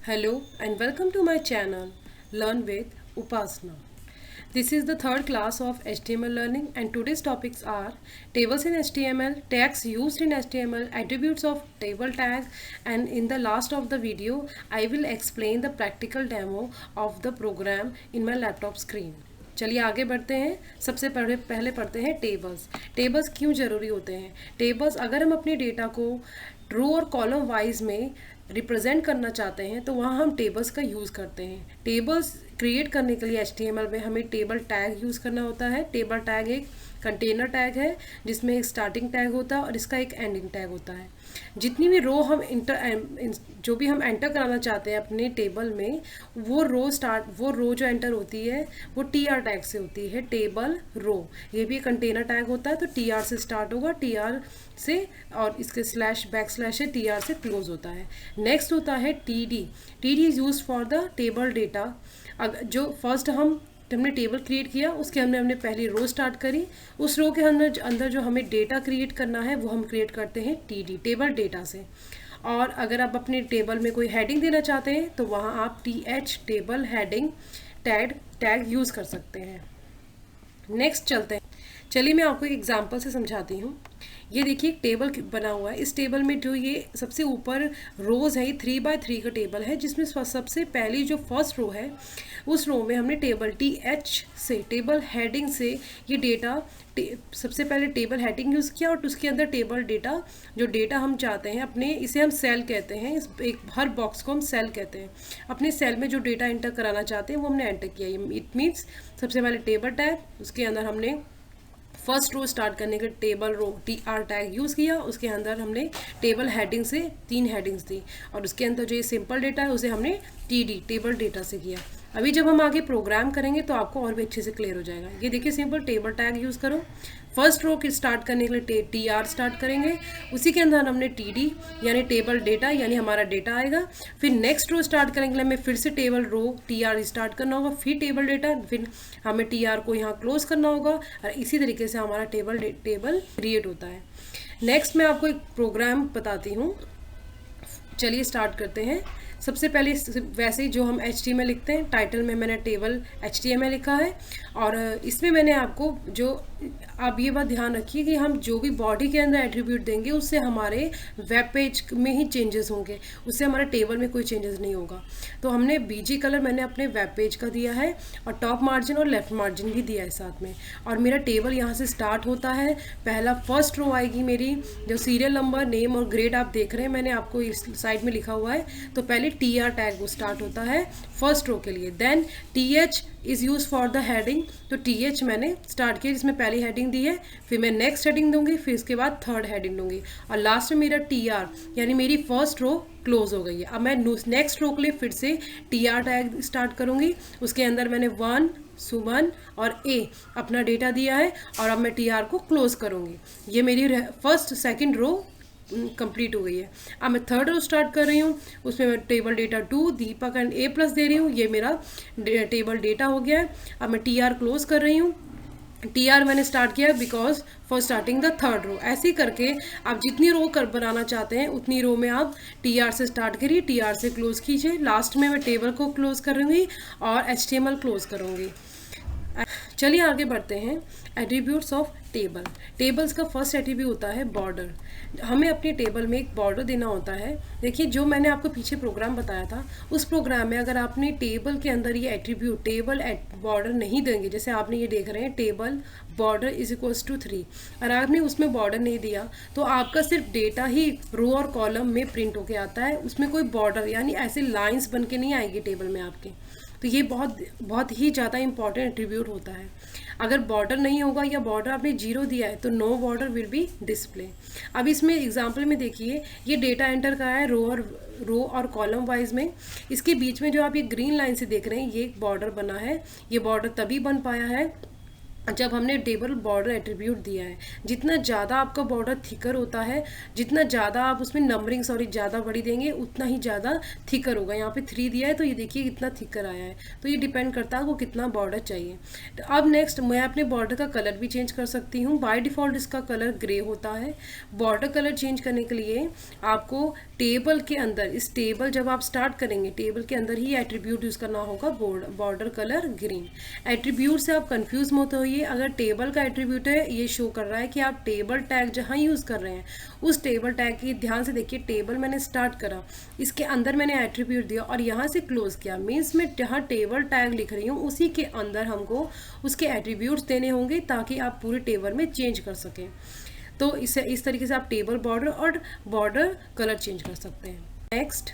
Hello and welcome to my channel Learn with Upasna. This is the third class of HTML learning and today's topics are tables in HTML, tags used in HTML, attributes of table tag, and in the last of the video I will explain the practical demo of the program in my laptop screen. चलिए आगे बढ़ते हैं। सबसे पहले पढ़ते हैं tables. Tables क्यों ज़रूरी होते हैं? टेबल्स अगर हम अपने डेटा को रो और कॉलम वाइज में रिप्रेजेंट करना चाहते हैं तो वहाँ हम टेबल्स का यूज़ करते हैं। टेबल्स क्रिएट करने के लिए HTML में हमें टेबल टैग यूज़ करना होता है। टेबल टैग एक कंटेनर टैग है जिसमें एक स्टार्टिंग टैग होता है और इसका एक एंडिंग टैग होता है। जितनी भी रो हम जो भी हम एंटर कराना चाहते हैं अपने टेबल में वो रो जो एंटर होती है वो TR टैग से होती है। टेबल रो ये भी कंटेनर टैग होता है तो TR से स्टार्ट होगा, TR से और इसके बैकस्लैश से TR से क्लोज होता है। नेक्स्ट होता है TD। TD is use for the table data. जो फर्स्ट हमने टेबल क्रिएट किया उसके हमने पहली रो स्टार्ट करी, उस रो के अंदर जो हमें डेटा क्रिएट करना है वो हम क्रिएट करते हैं TD टेबल डेटा से। और अगर आप अपने टेबल में कोई हेडिंग देना चाहते हैं तो वहाँ आप TH table heading tag use कर सकते हैं। नेक्स्ट चलते हैं। चलिए मैं आपको एक एग्जांपल से समझाती हूँ। ये देखिए एक टेबल बना हुआ है। इस टेबल में जो ये सबसे ऊपर रोज़ है ये 3x3 का टेबल है जिसमें सबसे पहली जो फर्स्ट रो है उस रो में हमने टेबल TH से टेबल हेडिंग से ये डेटा सबसे पहले टेबल हेडिंग यूज़ किया और उसके अंदर टेबल डेटा जो डेटा हम चाहते हैं अपने, इसे हम सेल कहते हैं। इस एक हर बॉक्स को हम सेल कहते हैं। अपने सेल में जो डेटा एंटर कराना चाहते हैं वो हमने एंटर किया। इट मीन्स सबसे पहले टेबल टैग, उसके अंदर हमने फर्स्ट रो स्टार्ट करने के table row TR tag use किया, उसके अंदर हमने टेबल हेडिंग से 3 हेडिंग्स दी और उसके अंदर जो ये सिंपल डेटा है उसे हमने TD टेबल डेटा से किया। अभी जब हम आगे प्रोग्राम करेंगे तो आपको और भी अच्छे से क्लियर हो जाएगा। ये देखिए सिंपल टेबल टैग यूज़ करो, फर्स्ट रो की स्टार्ट करने के लिए TR स्टार्ट करेंगे, उसी के अंदर हमने TD यानी टेबल डेटा यानी हमारा डेटा आएगा। फिर नेक्स्ट रो स्टार्ट करने के लिए हमें फिर से टेबल रो TR स्टार्ट करना होगा, फिर टेबल डेटा, फिर हमें TR को यहाँ क्लोज करना होगा और इसी तरीके से हमारा टेबल क्रिएट होता है। नेक्स्ट मैं आपको एक प्रोग्राम बताती हूँ। चलिए स्टार्ट करते हैं। सबसे पहले वैसे ही जो हम HTML लिखते हैं, टाइटल में मैंने टेबल HTML लिखा है और इसमें मैंने आपको जो आप ये बात ध्यान रखिए कि हम जो भी बॉडी के अंदर एट्रीब्यूट देंगे उससे हमारे वेब पेज में ही चेंजेस होंगे, उससे हमारे टेबल में कोई चेंजेस नहीं होगा। तो हमने BG कलर मैंने अपने वेब पेज का दिया है और टॉप मार्जिन और लेफ्ट मार्जिन भी दिया है साथ में। और मेरा टेबल यहाँ से स्टार्ट होता है। पहला फर्स्ट रो आएगी मेरी, जो सीरियल नंबर, नेम और ग्रेड आप देख रहे हैं मैंने आपको इस साइड में लिखा हुआ है। तो पहले TR टैग वो स्टार्ट होता है फर्स्ट रो के लिए। Then TH is use for the heading, तो TH मैंने स्टार्ट किया जिसमें पहली हेडिंग दी है, फिर मैं नेक्स्ट हेडिंग दूंगी, फिर इसके बाद थर्ड हेडिंग दूंगी और लास्ट में मेरा TR यानी मेरी फर्स्ट रो क्लोज हो गई है। अब मैं नेक्स्ट रो के लिए फिर से TR टैग स्टार्ट करूंगी, उसके अंदर मैंने 1 सुमन और A अपना डेटा दिया है और अब मैं TR को क्लोज करूंगी। ये मेरी फर्स्ट सेकंड रो कंप्लीट हो गई है। अब मैं थर्ड रो स्टार्ट कर रही हूँ, उसमें मैं table data 2 Deepak and A+ दे रही हूँ। ये मेरा टेबल डेटा हो गया है। अब मैं TR क्लोज कर रही हूँ। TR मैंने स्टार्ट किया because for starting the third row. ऐसे ही करके आप जितनी रो बनाना चाहते हैं उतनी रो में आप TR से स्टार्ट करिए, TR से क्लोज कीजिए। लास्ट में मैं टेबल को क्लोज करूँगी और HTML क्लोज करूँगी। चलिए आगे बढ़ते हैं। Attributes of table. टेबल्स का फर्स्ट एट्रीब्यूट होता है बॉर्डर। हमें अपने टेबल में एक बॉर्डर देना होता है। देखिए जो मैंने आपको पीछे प्रोग्राम बताया था उस प्रोग्राम में अगर आपने टेबल के अंदर ये एट्रीब्यूट टेबल बॉर्डर नहीं देंगे, जैसे आपने ये देख रहे हैं table border is equals to 3, और आपने उसमें बॉर्डर नहीं दिया तो आपका सिर्फ डेटा ही रो और कॉलम में प्रिंट होके आता है, उसमें कोई बॉर्डर यानी ऐसे लाइंस बन के नहीं आएगी टेबल में आपके। तो ये बहुत ही ज़्यादा इंपॉर्टेंट एट्रीब्यूट होता है। अगर बॉर्डर नहीं होगा या बॉर्डर आपने 0 दिया है तो no border will be display. अब इसमें एग्जांपल में देखिए ये डेटा एंटर करा है रो और कॉलम वाइज में। इसके बीच में जो आप ये ग्रीन लाइन से देख रहे हैं ये एक बॉर्डर बना है। ये बॉर्डर तभी बन पाया है जब हमने टेबल बॉर्डर एट्रीब्यूट दिया है, जितना ज़्यादा आपका बॉर्डर थिकर होता है, जितना ज़्यादा आप उसमें नंबरिंग ज़्यादा बड़ी देंगे, उतना ही ज़्यादा थिकर होगा। यहाँ पे 3 दिया है तो ये देखिए कितना थिकर आया है। तो ये डिपेंड करता है आपको कितना बॉर्डर चाहिए। तो अब नेक्स्ट मैं अपने बॉर्डर का कलर भी चेंज कर सकती हूँ। बाय डिफ़ॉल्ट इसका कलर ग्रे होता है। बॉर्डर कलर चेंज करने के लिए आपको टेबल के अंदर, इस टेबल जब आप स्टार्ट करेंगे टेबल के अंदर ही एट्रीब्यूट यूज़ करना होगा, बॉर्डर कलर ग्रीन। एट्रीब्यूट से आप कंफ्यूज मत होइए। अगर टेबल का एट्रीब्यूट है, ये शो कर रहा है कि आप टेबल टैग जहाँ यूज़ कर रहे हैं उस टेबल टैग की ध्यान से देखिए। टेबल मैंने स्टार्ट करा, इसके अंदर मैंने एट्रीब्यूट दिया और यहाँ से क्लोज किया, मीन्स मैं जहाँ टेबल टैग लिख रही हूँ उसी के अंदर हमको उसके एट्रीब्यूट्स देने होंगे ताकि आप पूरे टेबल में चेंज कर सकें। तो इस तरीके से आप टेबल बॉर्डर और बॉर्डर कलर चेंज कर सकते हैं। Next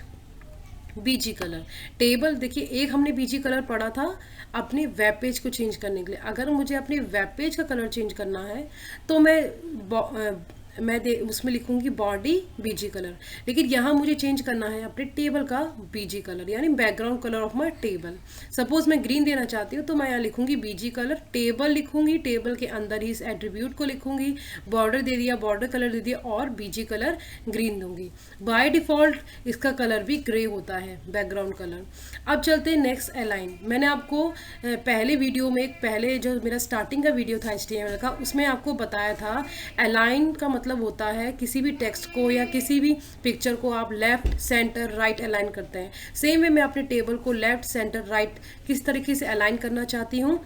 BG colour. टेबल देखिए, एक हमने बीजी कलर पढ़ा था अपने वेब पेज को चेंज करने के लिए। अगर मुझे अपने वेब पेज का कलर चेंज करना है तो मैं उसमें लिखूंगी बॉडी बीजी कलर। लेकिन यहाँ मुझे चेंज करना है अपने टेबल का बीजी कलर, यानी background colour of my table. Suppose मैं ग्रीन देना चाहती हूँ तो मैं यहाँ लिखूंगी बीजी कलर, टेबल लिखूंगी, टेबल के अंदर ही इस एट्रीब्यूट को लिखूंगी, बॉर्डर दे दिया, बॉर्डर कलर दे दिया और बीजी कलर ग्रीन दूंगी। बाय डिफॉल्ट इसका कलर भी ग्रे होता है, बैकग्राउंड कलर। अब चलते हैं नेक्स्ट अलाइन। मैंने आपको पहले वीडियो में, पहले जो मेरा स्टार्टिंग का वीडियो था HTML का, उसमें आपको बताया था अलाइन का मतलब होता है किसी भी टेक्स्ट को या किसी भी पिक्चर को आप लेफ्ट सेंटर राइट अलाइन करते हैं। सेम वे मैं अपने टेबल को लेफ्ट सेंटर राइट किस तरीके से अलाइन करना चाहती हूँ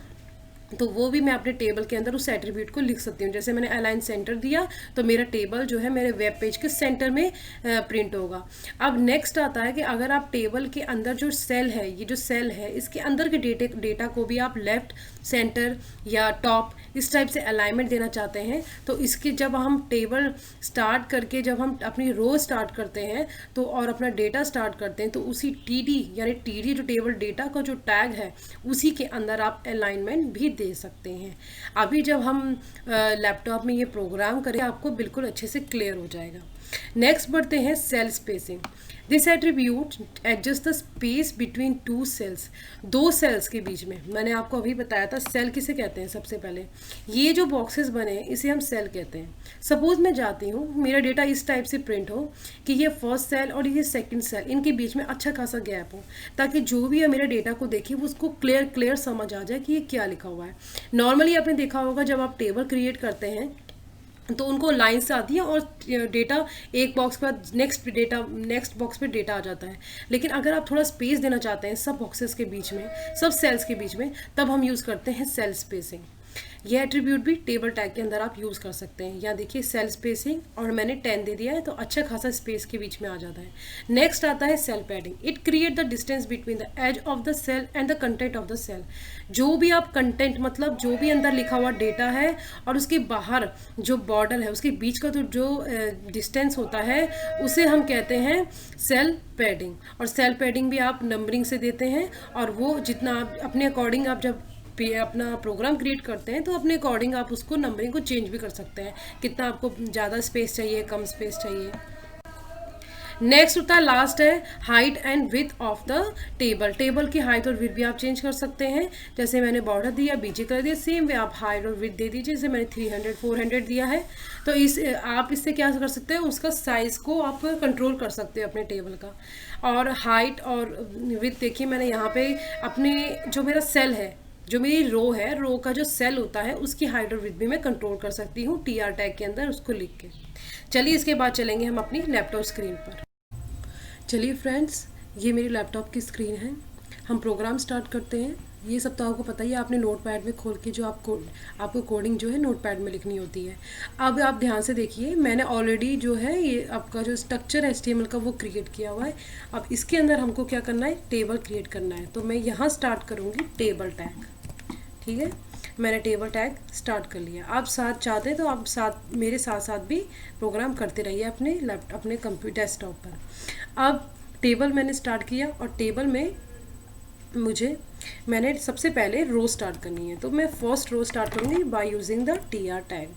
तो वो भी मैं अपने टेबल के अंदर उस एट्रीब्यूट को लिख सकती हूँ। जैसे मैंने अलाइन सेंटर दिया तो मेरा टेबल जो है मेरे वेब पेज के सेंटर में प्रिंट होगा। अब नेक्स्ट आता है कि अगर आप टेबल के अंदर जो सेल है, ये जो सेल है इसके अंदर के डेटा को भी आप लेफ्ट सेंटर या टॉप इस टाइप से अलाइनमेंट देना चाहते हैं तो इसके जब हम टेबल स्टार्ट करके जब हम अपनी रो स्टार्ट करते हैं तो और अपना डेटा स्टार्ट करते हैं तो उसी TD यानी TD जो टेबल डेटा का जो टैग है उसी के अंदर आप अलाइनमेंट भी दे सकते हैं। अभी जब हम लैपटॉप में ये प्रोग्राम करें आपको बिल्कुल अच्छे से क्लियर हो जाएगा। नेक्स्ट बढ़ते हैं cell spacing. This attribute adjust the space between two cells. दो सेल्स के बीच में, मैंने आपको अभी बताया था सेल किसे कहते हैं। सबसे पहले ये जो बॉक्सेस बने हैं इसे हम सेल कहते हैं। सपोज मैं जाती हूँ, मेरा डेटा इस टाइप से प्रिंट हो कि ये फर्स्ट सेल और ये सेकंड सेल, इनके बीच में अच्छा खासा गैप हो ताकि जो भी है मेरे डेटा को देखे वो उसको क्लियर समझ आ जाए कि ये क्या लिखा हुआ है। नॉर्मली आपने देखा होगा जब आप टेबल क्रिएट करते हैं तो उनको लाइन से आती है और डेटा एक बॉक्स के बाद नेक्स्ट बॉक्स पे डेटा आ जाता है। लेकिन अगर आप थोड़ा स्पेस देना चाहते हैं सब बॉक्सेस के बीच में, सब सेल्स के बीच में, तब हम यूज़ करते हैं सेल स्पेसिंग। यह एट्रीब्यूट भी टेबल टैग के अंदर आप यूज़ कर सकते हैं। यहाँ देखिए सेल स्पेसिंग और मैंने 10 दे दिया है तो अच्छा खासा स्पेस के बीच में आ जाता है। नेक्स्ट आता है cell padding. It create the distance between the edge of the cell and the content of the cell. जो भी आप कंटेंट मतलब जो भी अंदर लिखा हुआ डेटा है और उसके बाहर जो बॉर्डर है उसके बीच का तो जो डिस्टेंस होता है उसे हम कहते हैं सेल पैडिंग। और सेल पैडिंग भी आप नंबरिंग से देते हैं और वो जितना आप अपने अकॉर्डिंग आप जब अपना प्रोग्राम क्रिएट करते हैं तो अपने अकॉर्डिंग आप उसको नंबरिंग को चेंज भी कर सकते हैं, कितना आपको ज़्यादा स्पेस चाहिए, कम स्पेस चाहिए। नेक्स्ट होता है लास्ट है height and width of the table. Table की हाइट और विड्थ भी आप चेंज कर सकते हैं। जैसे मैंने बॉर्डर दिया, बीजी कर दिया, सेम वे आप हाइट और विड्थ दे दीजिए। जैसे मैंने 300 400 दिया है तो आप इससे क्या कर सकते हैं, उसका साइज़ को आप कंट्रोल कर सकते हैं अपने टेबल का। और हाइट और विड्थ देखिए मैंने यहाँ पे अपने जो मेरा सेल है, जो मेरी रो है, रो का जो सेल होता है उसकी हाइट और विड्थ भी मैं कंट्रोल कर सकती हूँ TR टैग के अंदर उसको लिख के। चलिए इसके बाद चलेंगे हम अपनी लैपटॉप स्क्रीन पर। चलिए फ्रेंड्स, ये मेरी लैपटॉप की स्क्रीन है। हम प्रोग्राम स्टार्ट करते हैं। ये सब तो आपको पता ही है, आपने नोटपैड में खोल के जो आपको कोडिंग जो है नोटपैड में लिखनी होती है। अब आप ध्यान से देखिए, मैंने ऑलरेडी जो है ये आपका जो स्ट्रक्चर है HTML का वो क्रिएट किया हुआ है। अब इसके अंदर हमको क्या करना है, टेबल क्रिएट करना है। तो मैं यहाँ स्टार्ट करूँगी टेबल टैग। ठीक है, मैंने टेबल टैग स्टार्ट कर लिया। आप साथ चाहते हैं तो आप साथ मेरे साथ भी प्रोग्राम करते रहिए अपने कंप्यूटर डेस्कटॉप पर। अब टेबल मैंने स्टार्ट किया और टेबल में मैंने सबसे पहले रो स्टार्ट करनी है। तो मैं फर्स्ट रो स्टार्ट करूँगी by using the TR tag.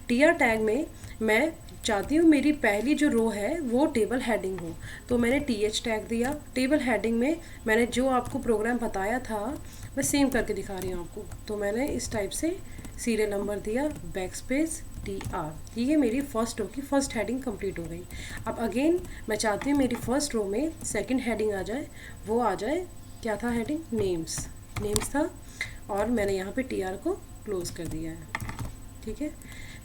TR tag में मैं चाहती हूँ मेरी पहली जो रो है वो टेबल हेडिंग हो, तो मैंने TH टैग दिया। टेबल हेडिंग में मैंने जो आपको प्रोग्राम बताया था मैं सेम करके दिखा रही हूँ आपको। तो मैंने इस टाइप से सीरियल नंबर दिया, बैक स्पेस TR। ये मेरी फर्स्ट रो की फर्स्ट हेडिंग कंप्लीट हो गई। अब अगेन मैं चाहती हूँ मेरी फर्स्ट रो में सेकंड हेडिंग आ जाए, वो आ जाए, क्या था हेडिंग, नेम्स था, और मैंने यहाँ पे TR को क्लोज कर दिया है। ठीक है,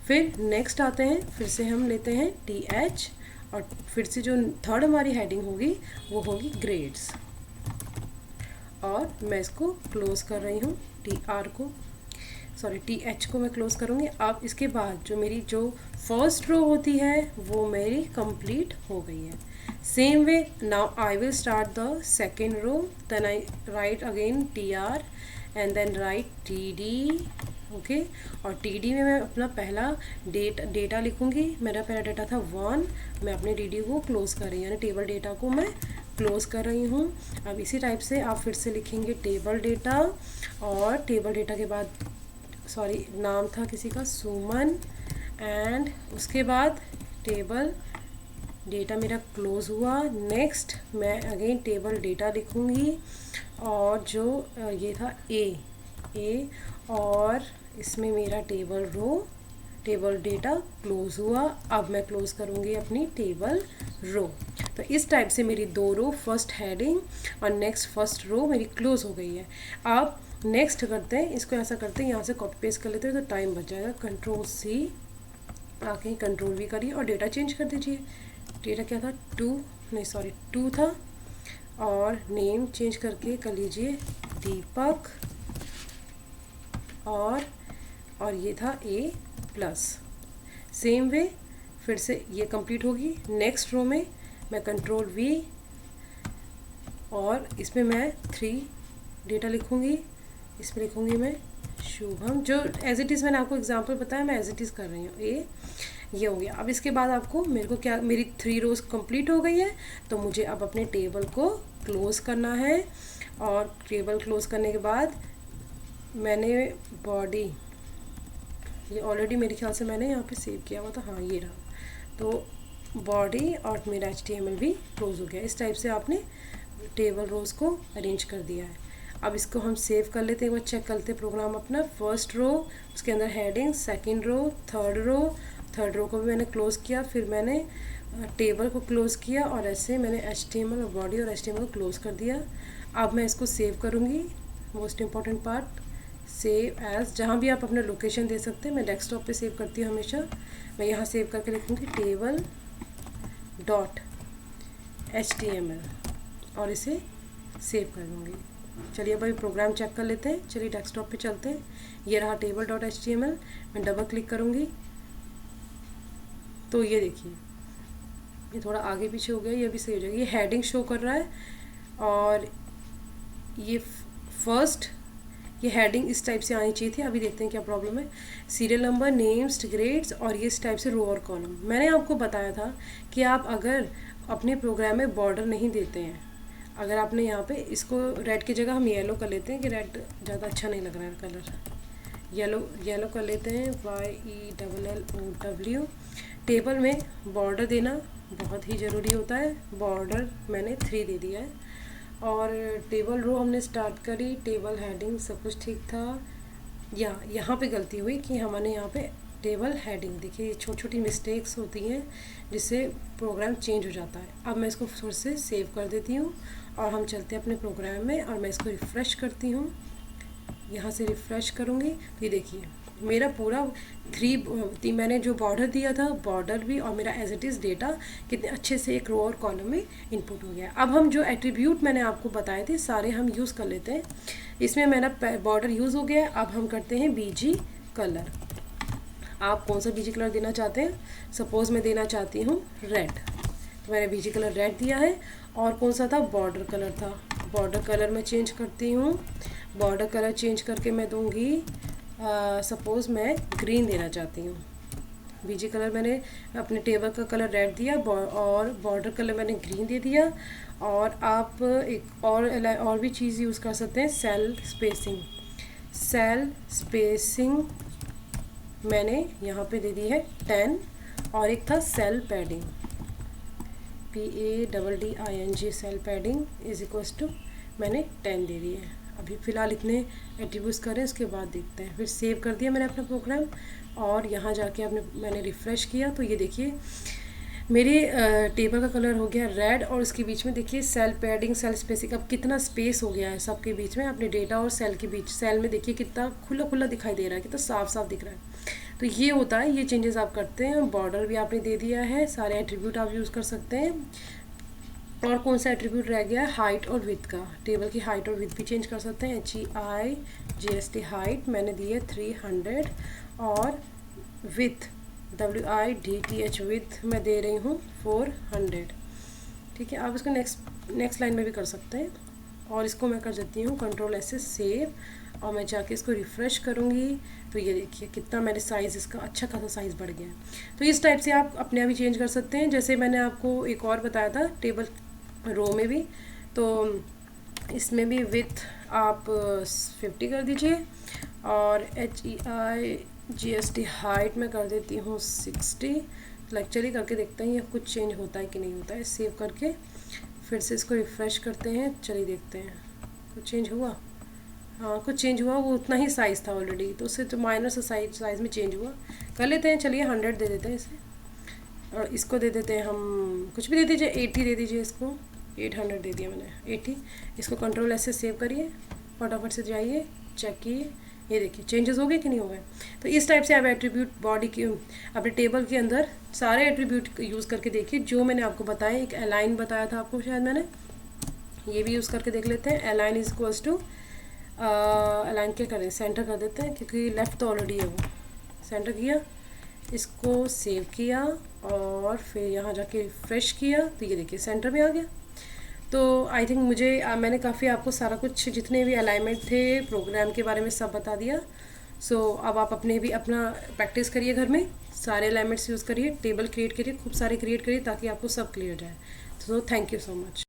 फिर नेक्स्ट आते हैं, फिर से हम लेते हैं TH, और फिर से जो थर्ड हमारी हेडिंग होगी वो होगी ग्रेड्स, और मैं इसको क्लोज कर रही हूँ, TH को मैं क्लोज करूँगी। अब इसके बाद जो मेरी जो फर्स्ट रो होती है वो मेरी कंप्लीट हो गई है। Same way now I will start the second row, then I write again TR and then write TD। Okay, और TD में मैं अपना पहला डेटा लिखूँगी। मेरा पहला डेटा था 1, मैं अपने DD को क्लोज कर रही हूँ, यानी टेबल डेटा को मैं क्लोज कर रही हूँ। अब इसी टाइप से आप फिर से लिखेंगे टेबल डेटा, और टेबल डेटा के बाद नाम था किसी का सुमन, एंड उसके बाद टेबल डेटा मेरा क्लोज हुआ। नेक्स्ट मैं अगेन टेबल डेटा लिखूँगी, और जो ये था ए, और इसमें मेरा टेबल डेटा क्लोज हुआ। अब मैं क्लोज करूँगी अपनी टेबल रो। तो इस टाइप से मेरी 2 रो, फर्स्ट हेडिंग और नेक्स्ट फर्स्ट रो मेरी क्लोज हो गई है। अब नेक्स्ट करते हैं, इसको ऐसा करते हैं, यहाँ से कॉपी पेस्ट कर लेते हैं तो टाइम बच जाएगा। Ctrl+C, आके Ctrl+V करिए और डेटा चेंज कर दीजिए। डेटा क्या था, 2 था, और नेम चेंज करके कर लीजिए दीपक, और ये था A+। सेम वे फिर से ये कंप्लीट होगी। नेक्स्ट रो में मैं Ctrl+V, और इसमें मैं 3 डेटा लिखूँगी। इसमें लिखूँगी मैं शुभम, जो एज इट इज़ मैंने आपको एग्जांपल बताया, मैं एज इट इज़ कर रही हूँ। ये हो गया। अब इसके बाद आपको मेरी 3 रोज़ कंप्लीट हो गई है, तो मुझे अब अपने टेबल को क्लोज करना है। और टेबल क्लोज करने के बाद मैंने बॉडी, ये ऑलरेडी मेरे ख्याल से मैंने यहाँ पे सेव किया हुआ था, हाँ ये रहा। तो बॉडी और मेरा HTML भी क्लोज हो गया। इस टाइप से आपने टेबल रोज़ को अरेंज कर दिया है। अब इसको हम सेव कर लेते हैं, एक बार चेक करते हैं प्रोग्राम अपना। फर्स्ट रो, उसके अंदर heading, second row, third row को भी मैंने क्लोज़ किया, फिर मैंने टेबल को क्लोज़ किया, और ऐसे मैंने HTML और बॉडी और HTML को क्लोज़ कर दिया। अब मैं इसको सेव करूँगी। Most important part, save as, जहाँ भी आप अपना लोकेशन दे सकते हैं। मैं डेस्कटॉप पे सेव करती हूँ हमेशा। मैं यहाँ सेव करके लिखूँगी table.html, और इसे सेव कर दूँगी। चलिए अब अभी प्रोग्राम चेक कर लेते हैं। चलिए डेस्कटॉप पे चलते हैं। ये रहा table.html। मैं डबल क्लिक करूँगी तो ये देखिए, ये थोड़ा आगे पीछे हो गया, ये भी सही हो जाएगा। ये हेडिंग शो कर रहा है, और ये फर्स्ट, ये हेडिंग इस टाइप से आनी चाहिए थी। अभी देखते हैं क्या प्रॉब्लम है। सीरियल नंबर, नेम्स, ग्रेड्स, और ये इस टाइप से रो और कॉलम। मैंने आपको बताया था कि आप अगर अपने प्रोग्राम में बॉर्डर नहीं देते हैं, अगर आपने यहाँ पे इसको रेड की जगह हम येलो कर लेते हैं, कि रेड ज़्यादा अच्छा नहीं लग रहा है कलर, येलो कर लेते हैं, YELLOW। टेबल में बॉर्डर देना बहुत ही ज़रूरी होता है। बॉर्डर मैंने 3 दे दिया है। और टेबल रो हमने स्टार्ट करी, टेबल हेडिंग सब कुछ ठीक था। यहाँ पे गलती हुई कि हमने यहाँ पे टेबल हेडिंग, देखिए छोटी छोटी मिस्टेक्स होती हैं जिससे प्रोग्राम चेंज हो जाता है। अब मैं इसको फिर से सेव कर देती हूँ, और हम चलते हैं अपने प्रोग्राम में, और मैं इसको रिफ़्रेश करती हूँ। यहाँ से रिफ़्रेश करूँगी तो ये देखिए मेरा पूरा 3 मैंने जो बॉर्डर दिया था, बॉर्डर भी, और मेरा एज इट इज़ डेटा कितने अच्छे से एक रो और कॉलम में इनपुट हो गया। अब हम जो एट्रीब्यूट मैंने आपको बताए थे सारे हम यूज़ कर लेते हैं। इसमें मेरा बॉर्डर यूज़ हो गया। अब हम करते हैं BG कलर। आप कौन सा BG कलर देना चाहते हैं? सपोज़ मैं देना चाहती हूँ रेड, तो मैंने BG कलर रेड दिया है। और कौन सा था? बॉर्डर कलर था। बॉर्डर कलर मैं चेंज करती हूँ। बॉर्डर कलर चेंज करके मैं दूँगी, सपोज़ मैं ग्रीन देना चाहती हूँ। BG कलर मैंने अपने टेबल का कलर रेड दिया, और बॉर्डर कलर मैंने ग्रीन दे दिया। और आप एक और भी चीज़ यूज़ कर सकते हैं, सेल स्पेसिंग मैंने यहाँ पे दे दी है 10। और एक था cell padding, PADDING, cell padding is equals to मैंने 10 दे दी है। अभी फ़िलहाल इतने एट्रीब्यूट्स करें, उसके बाद देखते हैं। फिर सेव कर दिया मैंने अपना प्रोग्राम और यहाँ जाके मैंने रिफ़्रेश किया तो ये देखिए मेरे टेबल का कलर हो गया रेड और उसके बीच में देखिए सेल पैडिंग, सेल स्पेसिंग, अब कितना स्पेस हो गया है सबके बीच में, अपने डेटा और सेल के बीच। सेल में देखिए कितना खुला खुला दिखाई दे रहा है, कितना साफ साफ दिख रहा है। तो ये होता है, ये चेंजेस आप करते हैं। बॉर्डर भी आपने दे दिया है, सारे एट्रीब्यूट आप यूज़ कर सकते हैं। और कौन सा एट्रीब्यूट रह गया है, हाइट और विड्थ का। टेबल की हाइट और विड्थ भी चेंज कर सकते हैं। HEIGST हाइट मैंने दी है 300 और विड्थ WIDTH विड्थ मैं दे रही हूँ 400। ठीक है, आप इसको नेक्स्ट लाइन में भी कर सकते हैं। और इसको मैं कर देती हूँ Ctrl+S सेव और मैं जाके इसको रिफ़्रेश करूँगी तो ये देखिए कितना मैंने साइज़, इसका अच्छा खासा साइज़ बढ़ गया है। तो इस टाइप से आप अपने आप ही चेंज कर सकते हैं। जैसे मैंने आपको एक और बताया था टेबल रो में भी, तो इसमें भी विथ आप 50 कर दीजिए और HEIGST हाइट में कर देती हूँ 60। चलिए करके देखते हैं ये कुछ चेंज होता है कि नहीं होता है। सेव करके फिर से इसको रिफ़्रेश करते हैं, चलिए देखते हैं कुछ चेंज हुआ। हाँ कुछ चेंज हुआ, वो उतना ही साइज़ था ऑलरेडी, तो उससे तो माइनर सा साइज़ में चेंज हुआ। कर लेते हैं, चलिए 100 दे देते हैं इसे और इसको दे देते हैं हम, कुछ भी दे दीजिए, 80 दे दीजिए इसको। 800 दे दिया मैंने 80। इसको Ctrl+S से सेव करिए, फटाफट से जाइए चेक कीजिए, ये देखिए चेंजेस हो गए कि नहीं हो गए। तो इस टाइप से आप एट्रीब्यूट बॉडी के अपने टेबल के अंदर सारे एट्रीब्यूट यूज़ करके देखिए जो मैंने आपको बताया। एक अलाइन बताया था आपको शायद मैंने, ये भी यूज़ करके देख लेते हैं। Align is equals to align क्या करें, सेंटर कर देते हैं क्योंकि लेफ़्ट तो ऑलरेडी है, वो सेंटर किया, इसको सेव किया और फिर यहाँ जाके रिफ्रेश किया तो ये देखिए सेंटर में आ गया। तो आई थिंक मैंने काफ़ी आपको सारा कुछ जितने भी अलाइनमेंट थे प्रोग्राम के बारे में सब बता दिया। सो अब आप अपने भी अपना प्रैक्टिस करिए घर में, सारे अलाइनमेंट्स यूज़ करिए, टेबल क्रिएट करिए, खूब सारे क्रिएट करिए ताकि आपको सब क्लियर जाए। तो थैंक यू सो मच।